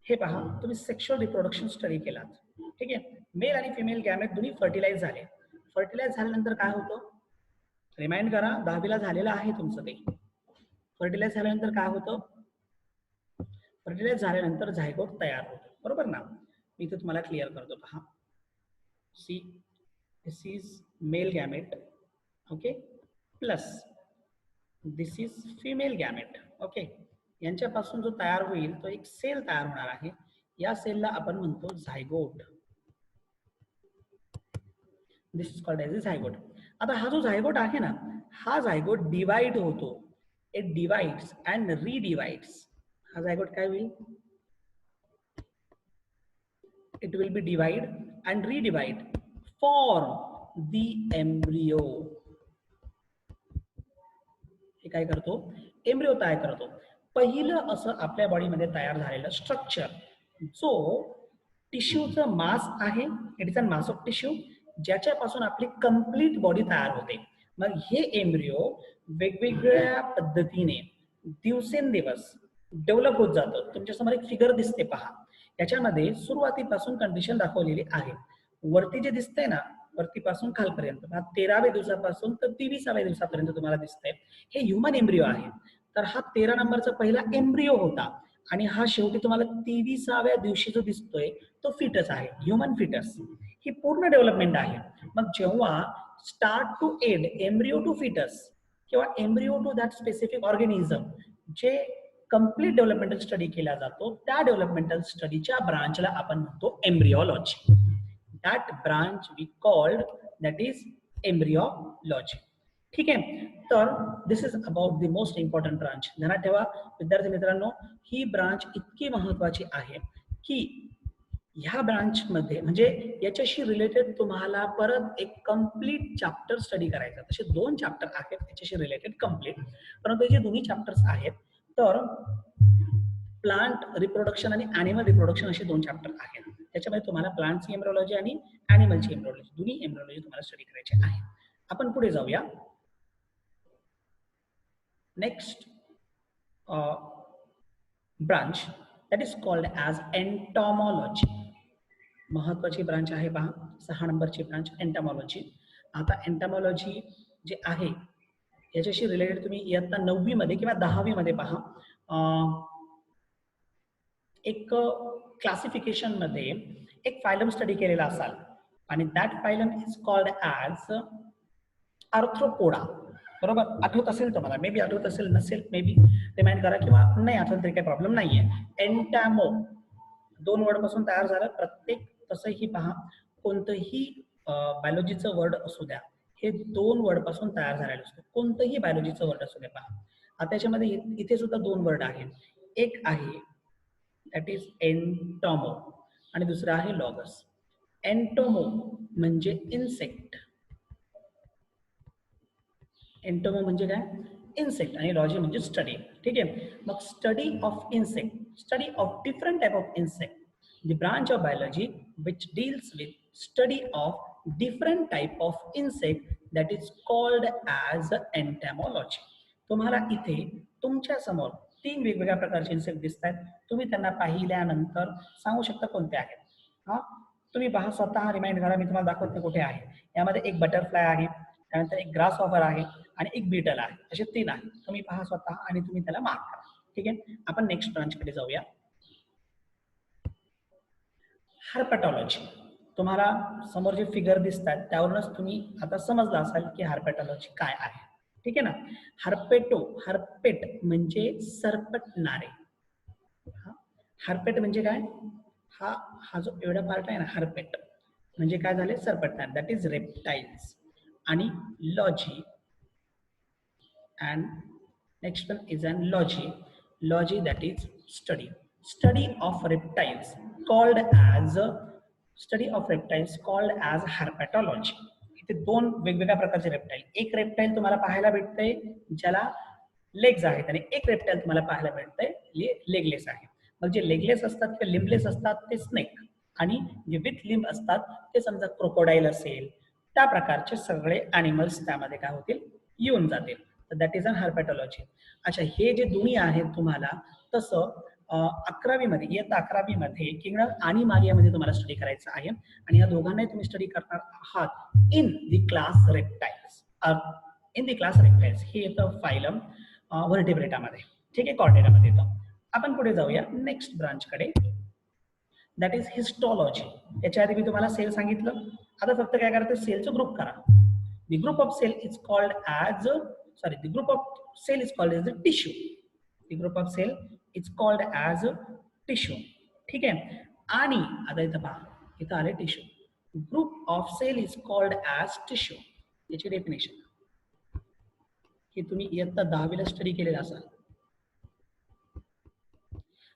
हे पहा, तुम्ही सेक्शुअल रिप्रोडक्शन स्टडी केलात. ठीक आहे. मेल आणि फिमेल गॅमेट दोन्ही फर्टिलाइज झाले. फर्टिलाइज झाल्यानंतर काय होतं, रिमाइंड करा, 10वीला झालेलं आहे तुमचं ते. फर्टिलाइज झाल्यानंतर काय होतं, फर्टिलाइज झाल्यानंतर झायगोट तयार होतो. बरोबर ना. मी इथे तुम्हाला क्लिअर करतो. पहा, see this is male gamete, okay, plus this is female gamete. Okay. यांच्यापासून जो तयार होईल तो एक सेल तयार होणार आहे. या सेलला आपण म्हणतो zygote. This is called as a zygote. आता हा जो झायगोट आहे ना, हा झायगोट डिवाइड होतो. It divides and redivides. हा झायगोट काय होईल, it will be divide and redivide form the embryo. हे काय करतो, एम्ब्रिओ तयार करतो. पहिलं असं आपल्या बॉडीमध्ये तयार झालेलं स्ट्रक्चर जो टिश्यूचं मास आहे. It is a mass of tissue, ज्याच्यापासून आपली कंप्लीट बॉडी तयार होते. मग हे एम्ब्रिओ वेगवेगळ्या पद्धतीने दिवसेंदिवस डेव्हलप होत जातं. तुमच्यासमोर एक फिगर दिसते पहा, याच्यामध्ये सुरुवातीपासून कंडिशन दाखवलेली आहे. वरती जे दिसतंय ना, वरतीपासून खालपर्यंत 13व्या दिवसापासून तर 23व्या दिवसापर्यंत तुम्हाला दिसतंय, हे ह्युमन एम्ब्रिओ आहे. तर हा 13 नंबरचा पहिला एम्ब्रिओ होता आणि हा शेवटी तुम्हाला 23व्या दिवशी जो दिसतोय तो फिटस आहे, ह्युमन फिटस. ही पूर्ण डेव्हलपमेंट आहे. मग जेव्हा start to end, embryo to foetus किंवा embryo to that specific organism, जे कम्प्लीट डेव्हलपमेंटल स्टडी केला जातो, त्या डेव्हलपमेंटल स्टडीच्या ब्रांचला आपण म्हणतो embryology. That branch we called that is embryology. ठीक आहे. तर this is about the most important branch. ध्यानात ठेवा विद्यार्थी मित्रांनो, ही ब्रांच इतकी महत्वाची आहे की ह्या ब्रांच मध्ये म्हणजे याच्याशी रिलेटेड तुम्हाला परत एक कम्प्लीट चॅप्टर स्टडी करायचा. तसे 2 चॅप्टर आहेत याच्याशी रिलेटेड कम्प्लीट, परंतु हे जे दोन्ही चॅप्टर्स आहेत तर प्लांट रिप्रोडक्शन आणि ॲनिमल रिप्रोडक्शन असे 2 चॅप्टर आहेत. त्याच्यामध्ये तुम्हाला प्लांटची एम्ब्रिओलॉजी आणि ॲनिमलची एम्ब्रिओलॉजी, दोन्ही एम्ब्रिओलॉजी तुम्हाला स्टडी करायची आहे. आपण पुढे जाऊया. Next branch that is called as entomology. महत्वाची ब्रांच आहे पहा, 6 नंबरची ब्रांच एंटॉमॉलॉजी. आता एंटॉमॉलॉजी जे आहे याच्याशी रिलेटेड तुम्ही इयत्ता 9वी मध्ये किंवा 10वी मध्ये पहा, एक क्लासिफिकेशन मध्ये एक फायलम स्टडी केलेला असाल आणि that phylum is called as arthropoda. बरोबर, आठवत असेल तुम्हाला, मे बी आठवत असेल, नसेल मे बी रिमाइंड करा, किंवा नाही आठवत तरी काही प्रॉब्लेम नाहीये. एंटॅमो 2 वर्ड पासून तयार झालं प्रत्येक. तसंही पहा, कोणतंही बायोलॉजीचं वर्ड असू द्या, हे 2 वर्ड पासून तयार झालेलं असतं. कोणतंही बायोलॉजीचं वर्ड असू द्या पहा. आता याच्यामध्ये इथे सुद्धा 2 वर्ड आहेत. एक आहे दॅट इज एंटॉमो आणि दुसरा आहे लॉगस. एंटोमो म्हणजे इन्सेक्ट, एंटोमो म्हणजे काय, इन्सेक्ट, आणि लॉजी म्हणजे स्टडी. ठीक आहे. मग study of insect, study of different type of insect, the branch of biology which deals with study of different type of insect that is called as entomology. तुम्हाला इथे तुमच्या समोर 3 वेगवेगळ्या प्रकारचे इन्सेक्ट दिसत आहेत. तुम्ही त्यांना पाहिल्यानंतर सांगू शकता कोणते आहेत. हा, तुम्ही पहा, स्वतः रिमाइंड करा, मी तुम्हाला दाखवते कुठे आहे. यामध्ये एक बटरफ्लाय आहे, त्यानंतर एक ग्रास हॉपर आहे आणि एक बीटल आहे. असे 3 आहेत. तुम्ही पहा स्वतः आणि तुम्ही त्याला मार्क करा. ठीक आहे. आपण नेक्स्ट ब्रांच कडे जाऊया. हार्पेटॉलॉजी. तुम्हाला समोर जे फिगर दिसतात त्यावरूनच तुम्ही आता समजला असाल की हार्पेटॉलॉजी काय आहे. ठीक आहे ना. हार्पेट म्हणजे सरपटणारे. हार्पेट म्हणजे काय, हा जो एवढा पार्ट आहे ना, हार्पेट म्हणजे काय झाले, सरपटणारे, दॅट इज रेप्टाइल्स. आणि logy, and next one is an logy that is study of reptiles called as herpetology. इथे 2 वेगवेगळ्या प्रकारचे रेप्टाइल, एक रेप्टाइल तुम्हाला पाहायला भेटतंय ज्याला लेग्स आहेत आणि एक रेप्टाइल तुम्हाला पाहायला भेटतंय लेगलेस आहे. मग जे लेगलेस असतात किंवा लिम्बलेस असतात ते स्नेक, आणि जे विथ लिम्ब असतात ते समजा क्रोकोडाईल असेल, त्या प्रकारचे सगळे ॲनिमल्स त्यामध्ये काय होतील, येऊन जातील. दॅट इज अन हार्पेटॉलॉजी. अच्छा, हे जे दोन्ही आहेत तुम्हाला तसं 11वी मध्ये, इयत्ता 11वी मध्ये किंगडम आणि मालियामध्ये तुम्हाला स्टडी करायचं आहे. आणि या दोघांनाही तुम्ही स्टडी करणार आहात इन द क्लास रेप्टाइल्स. हे येतं फायलम व्हर्टिब्रेटामध्ये. ठीक आहे, कॉर्डेटामध्ये येतं. आपण पुढे जाऊया नेक्स्ट ब्रांच कडे, दॅट इज हिस्टॉलॉजी. याच्या आधी मी तुम्हाला सेल सांगितलं. आता फक्त काय करायचं, सेलचं ग्रुप करा. The group of cell is called as the group of cell is called as the tissue. The group of cell is called as tissue. ठीक आहे. आणि आता इथं पहा, इथं आले tissue. Group of cell is called as tissue. याची डेफिनेशन ही तुम्ही इयत्ता 10वीला स्टडी केलेला असाल.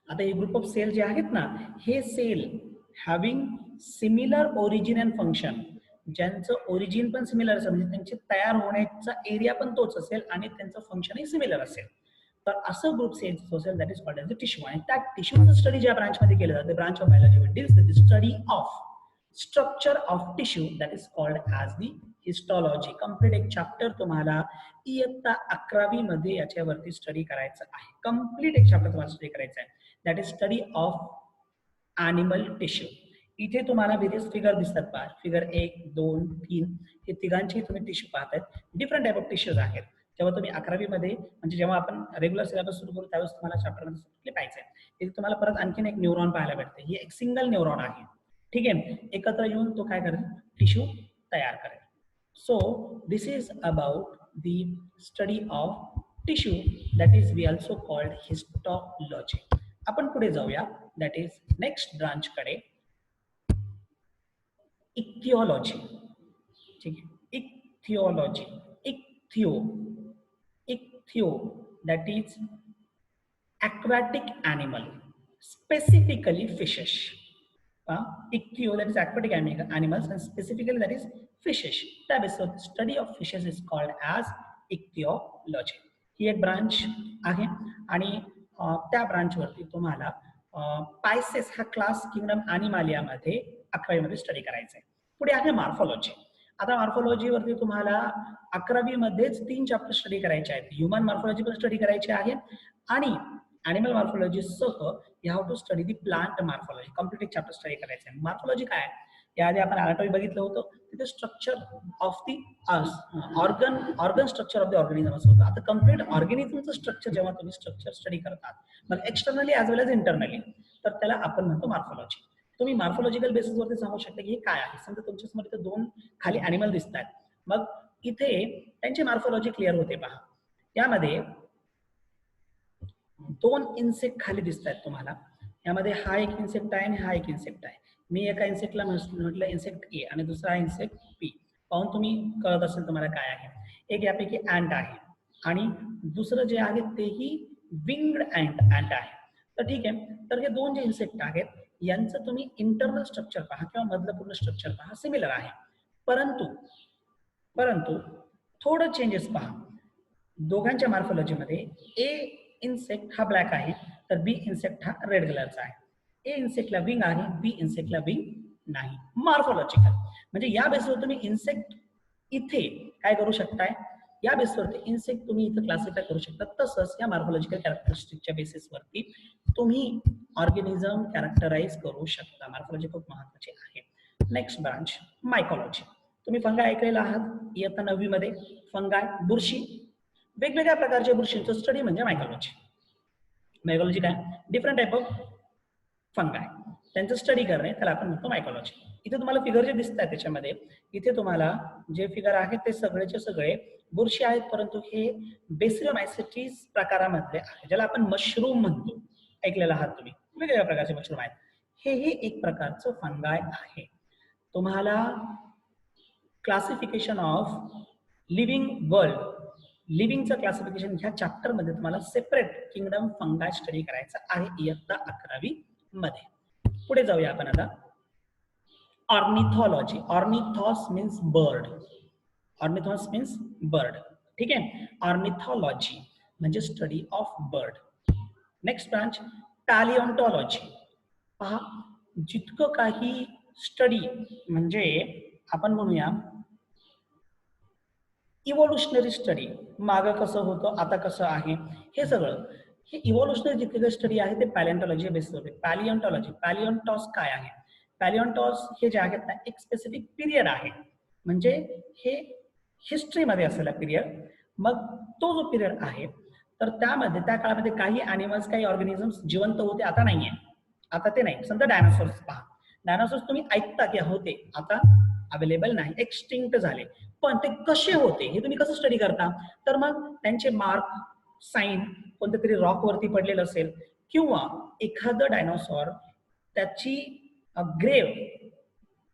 आता हे ग्रुप ऑफ सेल जे आहेत ना, हे cell having similar origin and function, ज्यांचं ओरिजिन पण सिमिलर असेल, म्हणजे त्यांचे तयार होण्याचा एरिया पण तोच असेल आणि त्यांचं फंक्शनही सिमिलर असेल, तर असं ग्रुप सेल्स असेल that is called as the tissue. आणि त्या टिश्यूचं स्टडी ज्या ब्रांचमध्ये केलं जातं, branch of biology deals with the study of structure of tissue that is called as the histology. Complete एक चॅप्टर तुम्हाला इयत्ता 11वी मध्ये याच्यावरती स्टडी करायचं आहे. कम्प्लीट एक चॅप्टर तुम्हाला स्टडी करायचं आहे, that is study of animal tissue. इथे तुम्हाला व्हेरियस फिगर दिसतात पहा, फिगर 1, 2, 3 हे तिघांचे तुम्ही टिश्यू पाहताय. डिफरंट टाईप ऑफ टिश्यूज आहेत. जेव्हा तुम्ही 11वी मध्ये म्हणजे जेव्हा आपण रेग्युलर सिलेबस सुरू करू त्यावेळेस तुम्हाला चॅप्टरमध्ये सुटले पाहिजे. इथे तुम्हाला परत आणखीन एक न्यूरॉन पाहायला भेटते. ही एक सिंगल न्यूरॉन आहे, ठीक आहे. एकत्र येऊन तो काय करेल, टिश्यू तयार करेल. So this is about the study of tissue that is we also called histology. आपण पुढे जाऊया, दॅट इज नेक्स्ट ब्रांच कडे, इक्थिओलॉजी. ठीक आहे, इक्थिओलॉजी. इक्थिओ that is aquatic animal, specifically fishes. Ichthyo, that is aquatic animals, and specifically that is fishes. त्या बेसिसवर study of fishes is called as ichthyology. ही एक ब्रांच आहे आणि त्या ब्रांचवरती तुम्हाला पायसेस हा क्लास किंगडम ॲनिमालियामध्ये 11वी मध्ये स्टडी करायचा आहे. पुढे आहे मॉर्फोलॉजी. आता मॉर्फोलॉजीवरती तुम्हाला 11वी मध्येच 3 चॅप्टर स्टडी करायचे आहेत. ह्युमन मॉर्फोलॉजी पण स्टडी करायची आहे आणि ॲनिमल मॉर्फोलॉजी सह you have to study the plant morphology. Complete एक चॅप्टर स्टडी करायचं आहे. मॉर्फोलॉजी काय आहे, याआधी आपण अनाटॉमी बघितलं होतं. तिथे structure of the organ structure of the organism होतं. आता कम्प्लीट ऑर्गॅनिझमचं स्ट्रक्चर जेव्हा तुम्ही स्ट्रक्चर स्टडी करतात, मग एक्सटर्नली ॲज वेल एज इंटरनली, तर त्याला आपण म्हणतो मॉर्फोलॉजी. तुम्ही मॉर्फोलॉजिकल बेसिसवरती सांगू शकता की हे काय आहे. समजा तुमच्या समोर इथे 2 खाली ॲनिमल दिसत आहेत, मग इथे त्यांची मॉर्फोलॉजी क्लिअर होते पहा. यामध्ये 2 इन्सेक्ट खाली दिसत आहेत तुम्हाला. यामध्ये हा एक इन्सेक्ट आहे आणि हा एक इन्सेक्ट आहे. मी एका इन्सेक्टला म्हटलं इन्सेक्ट ए आणि दुसरा इन्सेक्ट पी. पाहून तुम्ही कळत असेल तुम्हाला काय आहे. एक यापैकी अँट आहे आणि दुसरं जे आहे तेही विंग्ड अँट आहे. तर ठीक आहे, तर हे 2 जे इन्सेक्ट आहेत यांचं तुम्ही इंटरनल स्ट्रक्चर पहा किंवा मधलं पूर्ण स्ट्रक्चर पहा, सिमिलर आहे. परंतु थोडं चेंजेस पहा. दोघांच्या मॉर्फोलॉजीमध्ये ए इन्सेक्ट हा ब्लॅक आहे, तर बी इन्सेक्ट हा रेड कलरचा आहे. ए इन्सेक्टला विंग आहे, बी इन्सेक्टला विंग नाही. मॉर्फोलॉजिकल म्हणजे या बेसवर तुम्ही इन्सेक्ट इथे काय करू शकताय, या बेसवरती इन्सेक्ट तुम्ही इथे क्लासिफाय करू शकता. तसंच या मॉर्फोलॉजिकल कॅरेक्टरिस्टिकच्या बेसिसवरती तुम्ही ऑर्गॅनिझम कॅरेक्टराइज करू शकता. मॉर्फोलॉजी खूप महत्वाची आहे. Next branch mycology. तुम्ही फंगाय ऐकलेला आहात इयत्ता 9वी मध्ये. फंगाय, बुरशी, वेगवेगळ्या प्रकारच्या बुरशींचं स्टडी म्हणजे मायकोलॉजी. मायकोलॉजी काय, डिफरंट टाईप ऑफ फंगाय त्यांचं स्टडी करणे, त्याला आपण म्हणतो मायकोलॉजी. इथे तुम्हाला फिगर जे दिसत आहेत त्याच्यामध्ये, इथे तुम्हाला जे फिगर आहेत ते सगळेचे सगळे बुरशी आहेत, परंतु हे बेसिलोमायसिटीज प्रकारामधले आहे, ज्याला आपण मशरूम म्हणतो. ऐकलेला आहात तुम्ही, वेगवेगळ्या प्रकारचे मशरूम आहेत. हे एक प्रकारचं फंगाय आहे. तुम्हाला क्लासिफिकेशन ऑफ लिव्हिंग वर्ल्ड, लिव्हिंगचं क्लासिफिकेशन ह्या चॅप्टर मध्ये तुम्हाला सेपरेट किंगडम फंगाय स्टडी करायचा आहे इयत्ता 11वी मध्ये. पुढे जाऊया आपण आता. Ornithology. Ornithos means bird. Ornithos means bird. ठीक आहे, ऑर्निथॉलॉजी म्हणजे study of bird. Next branch palaeontology. पहा, जितकं काही स्टडी म्हणजे आपण म्हणूया इव्होल्युशनरी स्टडी, मागं कसं होतं आता कसं आहे, हे सगळं हे इव्होल्युशनरी जितके काही स्टडी आहे ते पॅलिओन्टॉलॉजी बेसिस होते. पॅलिओन्टॉलॉजी, पॅलिओन्टॉस काय आहे, पॅलिओन्टॉस हे जे आहेत ना एक स्पेसिफिक पिरियड आहे, म्हणजे हे हिस्ट्रीमध्ये असलेला पिरियड. मग तो जो पिरियड आहे तर त्यामध्ये त्या काळामध्ये काही ॲनिमल्स काही ऑर्गॅनिझम्स जिवंत होते, आता नाहीये. आता ते नाही. समजा डायनासोर्स पहा, डायनासोर्स तुम्ही ऐकता की होते, आता अवेलेबल नाही, एक्सटिंक्ट झाले. पण ते कसे होते हे तुम्ही कसं स्टडी करता, तर मग त्यांचे मार्क, साईन कोणत्या तरी रॉक वरती पडलेलं असेल, किंवा एखादं डायनासॉर त्याची ग्रेव,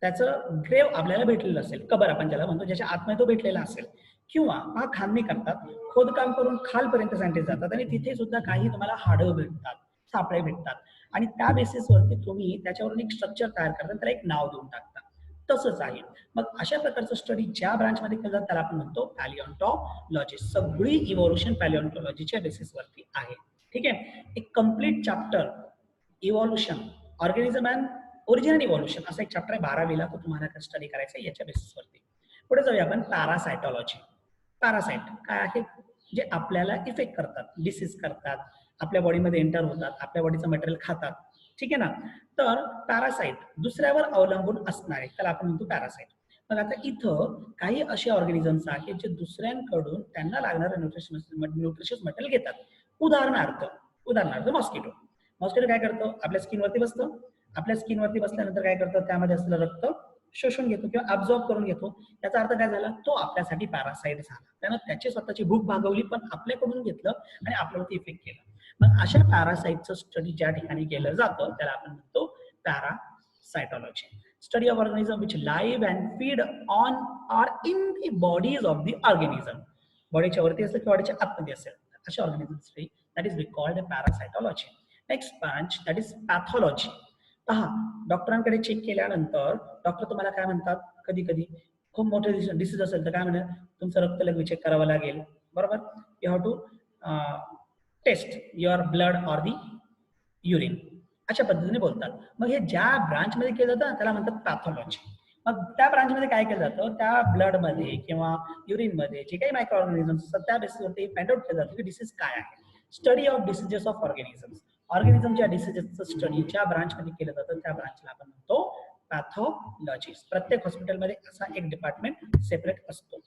त्याचं ग्रेव आपल्याला भेटलेलं असेल, कबर आपण ज्याला म्हणतो, ज्याच्या आतमध्ये तो भेटलेला असेल, किंवा हा खाणणी करतात, खोदकाम करून खालपर्यंत सायंटिस्ट जातात आणि तिथे सुद्धा काही तुम्हाला हाडं भेटतात, सापळे भेटतात आणि त्या बेसिसवरती तुम्ही त्याच्यावरून एक स्ट्रक्चर तयार करता, त्याला एक नाव देऊन टाकता. तसंच आहे. मग अशा प्रकारचं स्टडी ज्या ब्रांचमध्ये केलं जातं त्याला आपण म्हणतो पॅलिओन्टॉलॉजी. सगळी इव्होल्युशन पॅलिओन्टॉलॉजीच्या बेसिसवरती आहे. ठीक आहे, एक complete chapter evolution, organism and origin आणि इव्हॉल्युशन असा एक चॅप्टर आहे 12वीला, तो तुम्हाला स्टडी करायचा आहे याच्या बेसिसवरती. पुढे जाऊया आपण पॅरासायटॉलॉजी. पॅरासाइट काय आहे? जे आपल्याला इफेक्ट करतात, डिसीज करतात, आपल्या बॉडीमध्ये एंटर होतात, आपल्या बॉडीचं मटेरियल खातात, ठीक आहे ना. तर पॅरासाइट दुसऱ्यावर अवलंबून असणारे त्याला आपण म्हणतो पॅरासाइट. मग आता इथं काही असे ऑर्गॅनिझम्स आहेत जे दुसऱ्यांकडून त्यांना लागणारं न्यूट्रिशियस मटेरियल घेतात. उदाहरणार्थ मॉस्किटो. मॉस्किटो काय करतो? आपल्या स्किनवरती बसतं. आपल्या स्किनवरती बसल्यानंतर काय करतं? त्यामध्ये असलेलं रक्त शोषून घेतो किंवा अब्झॉर्ब करून घेतो. याचा अर्थ काय झाला? तो आपल्यासाठी पॅरासाइट झाला. त्यानं त्याची स्वतःची भूक भागवली, पण आपल्याकडून घेतलं आणि आपल्यावरती इफेक्ट केला. मग अशा पॅरासाइटचं स्टडी ज्या ठिकाणी केलं जातं त्याला आपण म्हणतो parasitology. Study of organism which live and feed on or in the bodies of the organism. बॉडीच्या वरती असेल किंवा बॉडीच्या आतमध्ये असेल अशा organism study that is we called parasitology. Next branch that is pathology. पहा, डॉक्टरांकडे चेक केल्यानंतर डॉक्टर तुम्हाला काय म्हणतात? कधी कधी खूप मोठे डिसीज असेल तर काय म्हणतात? तुमचं रक्त लगेच चेक करावं लागेल, बरोबर. You have to test your blood or the urine, अशा पद्धतीने बोलतात. मग हे ज्या ब्रांचमध्ये केलं जातं त्याला म्हणतात पॅथॉलॉजी. मग त्या ब्रांचमध्ये काय केलं जातं? त्या ब्लडमध्ये किंवा युरिनमध्ये जे काही मायक्रो ऑर्गॅनिझम्स असतात त्या बेसिसवरती फाइंड आउट केलं जातं की डिसीज काय आहे. Study of diseases of organisms. ऑर्गॅनिझमच्या डिसीजेसचं स्टडी ज्या ब्रांचमध्ये केलं जातं त्या ब्रांचला आपण म्हणतो पॅथॉलॉजी. प्रत्येक हॉस्पिटलमध्ये असा एक डिपार्टमेंट सेपरेट असतो.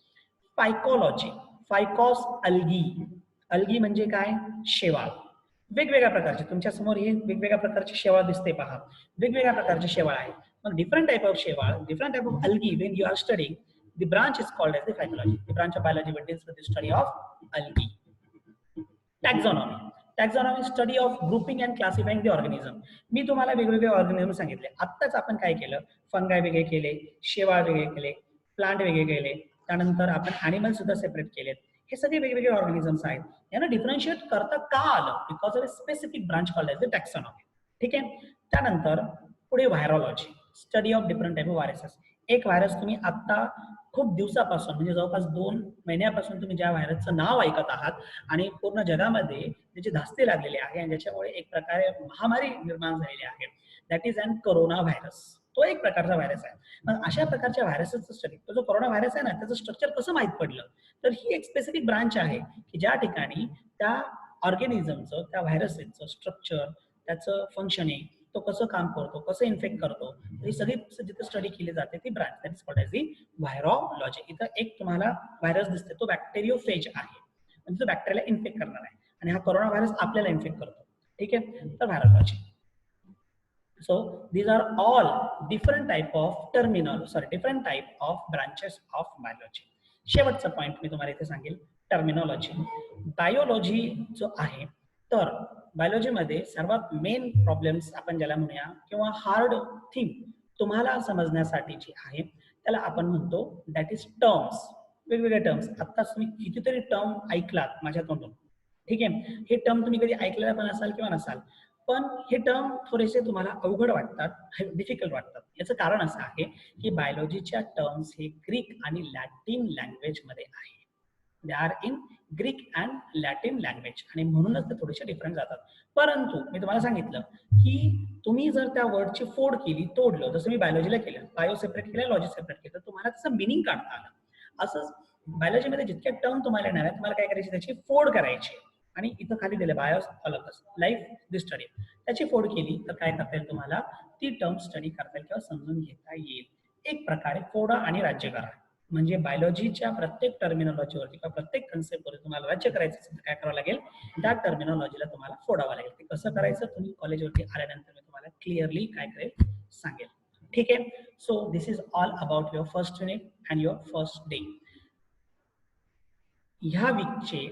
फायकोलॉजी. फायकॉस अल्गी. अल्गी म्हणजे काय? शेवाळ. वेगवेगळ्या प्रकारचे तुमच्या समोर हे वेगवेगळ्या प्रकारचे शेवाळ दिसते पहा. वेगवेगळ्या प्रकारचे शेवाळ आहे. मग डिफरंट टाइप ऑफ शेवाळ, different type of algae when you are studying the branch is called as the phycology. The branch of biology will deals with the study of algae. Taxonomy. Taxonomy study of grouping and classifying the organism. मी तुम्हाला वेगवेगळे ऑर्गॅनिझम सांगितले. आत्ताच आपण काय केलं? फंगाय वेगळे केले, शेवाळ वेगळे केले, प्लांट वेगळे केले, त्यानंतर आपण ॲनिमल सुद्धा सेपरेट केलेत. हे सगळे वेगवेगळे ऑर्गॅनिझम्स आहेत. यांना डिफरन्शिएट करता का आलं? Because of a specific branch called as the taxonomy. ठीक आहे. त्यानंतर पुढे virology. Study of different type of viruses. एक व्हायरस तुम्ही आता खूप दिवसापासून म्हणजे जवळपास 2 महिन्यापासून तुम्ही ज्या व्हायरसचं नाव ऐकत आहात आणि पूर्ण जगामध्ये त्याची धास्ती लागलेली आहे आणि ज्याच्यामुळे एक प्रकारे महामारी निर्माण झालेली आहे, that is an corona virus. तो एक प्रकारचा व्हायरस आहे. मग अशा प्रकारच्या व्हायरसचं स्टडी, तो जो कोरोना व्हायरस आहे ना त्याचं स्ट्रक्चर कसं माहीत पडलं? तर ही एक स्पेसिफिक ब्रांच आहे की ज्या ठिकाणी त्या ऑर्गॅनिझमचं, त्या व्हायरसचं स्ट्रक्चर, त्याचं फंक्शनिंग, तो कसं काम करतो, कसं इन्फेक्ट करतो, ही सगळी जिथे स्टडी केली जाते ती branch that is called as the virology. इथं एक तुम्हाला व्हायरस दिसते, तो बॅक्टेरियोफेज आहे, म्हणजे तो बॅक्टेरियाला इन्फेक्ट करणार आहे आणि हा कोरोना व्हायरस आपल्याला इन्फेक्ट करतो. ठीक आहे. तर virology. So these are all different type of branches of biology. शेवटचा पॉइंट मी तुम्हाला इथे सांगेल, टर्मिनॉलॉजी. बायोलॉजी जो आहे, तर बायोलॉजीमध्ये सर्वात मेन प्रॉब्लेम्स आपण ज्याला म्हणूया किंवा हार्ड थिंग तुम्हाला समजण्यासाठी जी आहे त्याला आपण म्हणतो दॅट इज टर्म्स. वेगवेगळे टर्म्स. आत्ताच तुम्ही कितीतरी टर्म ऐकलात माझ्या तोंडून. ठीक आहे. हे टर्म तुम्ही कधी ऐकलेला पण असाल किंवा नसाल, पण हे टर्म थोडेसे तुम्हाला अवघड वाटतात, डिफिकल्ट वाटतात. याचं कारण असं आहे की बायोलॉजीच्या टर्म्स हे ग्रीक आणि लॅटिन लँग्वेज मध्ये आहे. They are in Greek and Latin language आणि म्हणूनच ते थोडेसे डिफरंट जातात. परंतु मी तुम्हाला सांगितलं की तुम्ही जर त्या वर्डची फोड केली, तोडलं, जसं मी बायोलॉजीला केलं, बायो सेपरेट केलं, लॉजी सेपरेट केलं, तुम्हाला त्याचं मिनिंग काढता आलं. असंच बायोलॉजीमध्ये जितके टर्म तुम्हाला येणार आहे तुम्हाला काय करायची, त्याची फोड करायची. आणि इथं खाली दिले बायोस अलगच लाईफ दी स्टडी, त्याची फोड केली तर काय करता येईल तुम्हाला? ती टर्म स्टडी करता येईल किंवा समजून घेता येईल. एक प्रकारे फोडा आणि राज्य करा. म्हणजे बायोलॉजीच्या प्रत्येक टर्मिनॉलॉजीवरती किंवा प्रत्येक कन्सेप्टवरती तुम्हाला राज्य करायचं असेल तर काय करावं लागेल? त्या टर्मिनॉलॉजीला तुम्हाला फोडावं लागेल. ते कसं करायचं तुम्ही कॉलेजवरती आल्यानंतर मी तुम्हाला क्लिअरली काय करेल सांगेल. ठीक आहे. So this is all about your first unit and your first day. ह्या वीकचे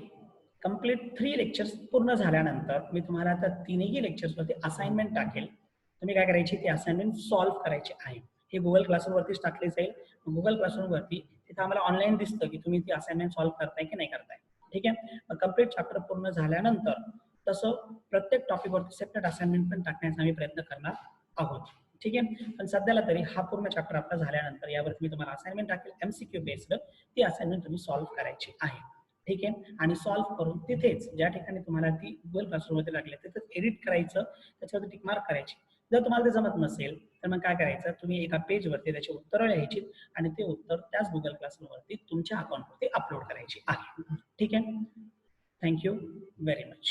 कंप्लीट 3 लेक्चर्स पूर्ण झाल्यानंतर मी तुम्हाला आता 3ही लेक्चर्सवरती असाइनमेंट टाकेल. तुम्ही काय करायची, ती असाइनमेंट सॉल्व्ह करायची आहे. हे गुगल क्लासरूमवरतीच टाकले जाईल. गुगल क्लासरूमवरती तिथं आम्हाला ऑनलाईन दिसतं की तुम्ही ती असाइनमेंट सॉल्व्ह करताय की नाही करताय. ठीक आहे. मग कंप्लीट चॅप्टर पूर्ण झाल्यानंतर तसं प्रत्येक टॉपिकवरती सेपरेट असाइनमेंट पण टाकण्याचा आम्ही प्रयत्न करणार आहोत. ठीक आहे. पण सध्याला तरी हा पूर्ण चॅप्टर आपला झाल्यानंतर यावरती मी तुम्हाला असाइनमेंट टाकेल एमसीक्यू बेस्ड. ती असाइनमेंट तुम्ही सॉल्व्ह करायची आहे. ठीक आहे. आणि सॉल्व्ह करून तिथेच ज्या ठिकाणी तुम्हाला ती गुगल क्लासरूम मध्ये लागली तिथेच एडिट करायचं, त्याच्यावरती टिक मार्क करायची. जर तुम्हाला ते जमत नसेल तर मग काय करायचं, तुम्ही एका पेजवरती त्याची उत्तरं लिहायची आणि ते उत्तर त्याच गुगल क्लासरूमवरती तुमच्या अकाउंटवरती अपलोड करायची आहे. ठीक आहे. Thank you very much.